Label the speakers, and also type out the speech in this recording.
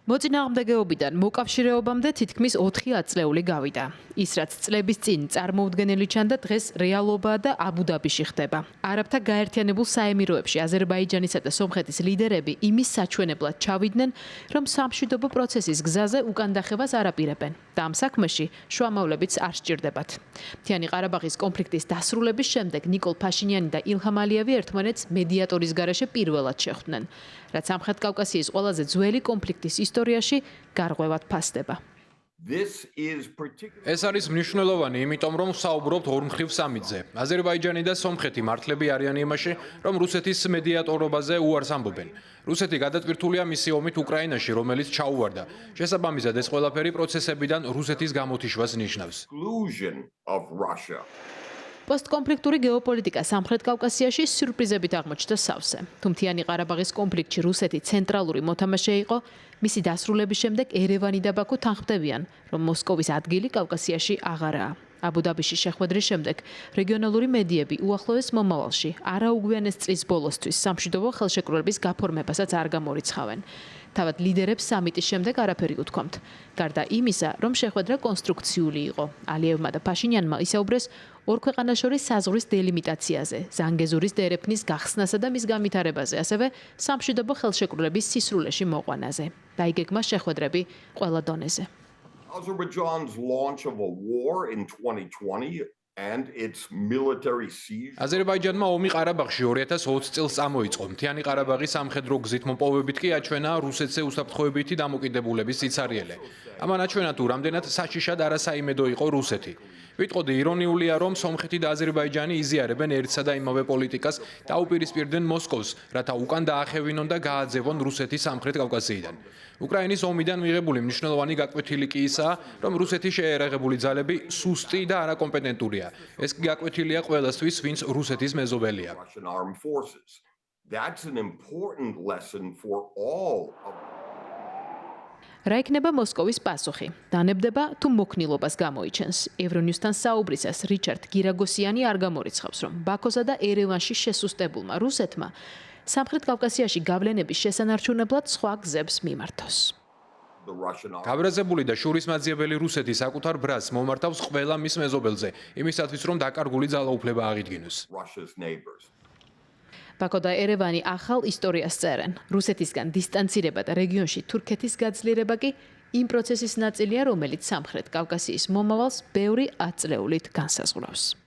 Speaker 1: მოწინააღმდეგეობიდან მოკავშირეობამდე თითქმის 4 ათწლეული გავიდა. ის რაც წლების წინ წარმოუდგენელი ჩანდა, დღეს რეალობაა და აბუ-დაბიში ხდება. არაბთა გაერთიანებულ საემიროებში აზერბაიჯანისა და სომხეთის ლიდერები იმის საჩვენებლად ჩავიდნენ, რომ სამშვიდობო პროცესის გზაზე უკან დახევას არ აპირებენ და ამ საქმეში შუამავლებიც არ სჭირდებათ. მთიანი ყარაბაღის კონფლიქტის დასრულების შემდეგ ნიკოლ ფაშინიანი და ილჰამ ალიევი ერთმანეთს მედიატორის გარეშე პირველად შეხვდნენ, რაც სამხრეთ კავკასიის ყველაზე ძველი კონფლიქტის ისტორიაში გარღვევად ფასდება.
Speaker 2: ეს არის მნიშვნელოვანი, იმიტომ რომ საუბრობთ ორმხრივ სამიტზე. აზერბაიჯანი და სომხეთი მართლები არიან იმაში, რომ რუსეთის მედიატორობაზე უარს ამბობენ. რუსეთი გადატვირთულია მისი ომით უკრაინაში, რომელიც ჩაუვარდა. შესაბამისად, ეს ყველაფერი პროცესებიდან რუსეთის გამოთიშვას ნიშნავს.
Speaker 1: პოსტკონფლიქტური გეოპოლიტიკა სამხრეთ კავკასიაში სიურპრიზებით აღმოჩნდა სავსე. თუ მთიანი ყარაბაღის კონფლიქტში რუსეთი ცენტრალური მოთამაშე იყო, მისი დასრულების შემდეგ ერევანი და ბაქო თანხმდებიან, რომ მოსკოვის ადგილი კავკასიაში აღარაა. აბუ-დაბიში შეხვედრის შემდეგ რეგიონალური მედიები უახლოეს მომავალში არაუგვიანეს წლის ბოლოსთვის სამშვიდობო ხელშეკრულების გაფორმებასაც არ გამორიცხავენ. თავად ლიდერებს სამიტის შემდეგ არაფერი უთქვამთ. გარდა იმისა, რომ შეხვედრა კონსტრუქციული იყო, ალიევმა და ფაშინიანმა ისაუბრეს ორ ქვეყანას შორის საზღვრის დელიმიტაციაზე, ზანგეზურის დერეფნის გახსნასა და მის განვითარებაზე, ასევე სამშვიდობო ხელშეკრულების სისრულეში მოყვანაზე. დაიგეგმა შეხვედრები ყველა დონეზე.
Speaker 3: Azerbaijan's launch of a war in 2020 and its military siege.
Speaker 2: აზერბაიჯანმა ომი ყარაბაღში 2020 წელს წამოიწყო. მთიანი ყარაბაღის სამხედრო გზით მოპოვებით კი აჩვენა რუსეთზე უსაფრთხოებითი დამოკიდებულების სიცარიელე. ამან აჩვენა თუ რამდენად საშიშად არასაიმედო იყო რუსეთი. ვიტყოდი, ირონიულია, რომ სომხეთი და აზერბაიჯანი იზიარებენ ერთსა და იმავე პოლიტიკას და უპირისპირდნენ მოსკოვს, რათა უკან დაახევინონ და გააძევონ რუსეთის სამხრეთ კავკასიიდან. უკრაინის ომიდან მიღებული მნიშვნელოვანი გაკვეთილი კი ისაა, რომ რუსეთის შეერაღებული ძალები სუსტი და არაკომპეტენტურია. ეს კი გაკვეთილია ყველასთვის, ვინც რუსეთის მეზობელია.
Speaker 3: That's an important lesson for all of
Speaker 1: რა იქნება მოსკოვის პასუხი? დანებდება თუ მოქნილობას გამოიჩენს? ევრონიუსთან საუბრისას რიჩარდ გირაგოსიანი არ გამორიცხავს, რომ ბაქოსა და ერევანში შესუსტებულმა რუსეთმა სამხრეთ კავკასიაში გავლენების შესანარჩუნებლად სხვა გზებს მიმართოს.
Speaker 2: გაბრაზებული და შურისმაძიებელი რუსეთი საკუთარ ბრაზს მომართავს ყველა მის მეზობელზე, იმისათვის რომ დაკარგული ძალაუფლება აღიდგინოს.
Speaker 1: ბაქო და ერევანი ახალ ისტორიას წერენ. რუსეთისგან დისტანცირება და რეგიონში თურქეთის გაძლიერება კი იმ პროცესის ნაწილია, რომელიც სამხრეთ კავკასიის მომავალს ბევრი ათწლეულით განსაზღვრავს.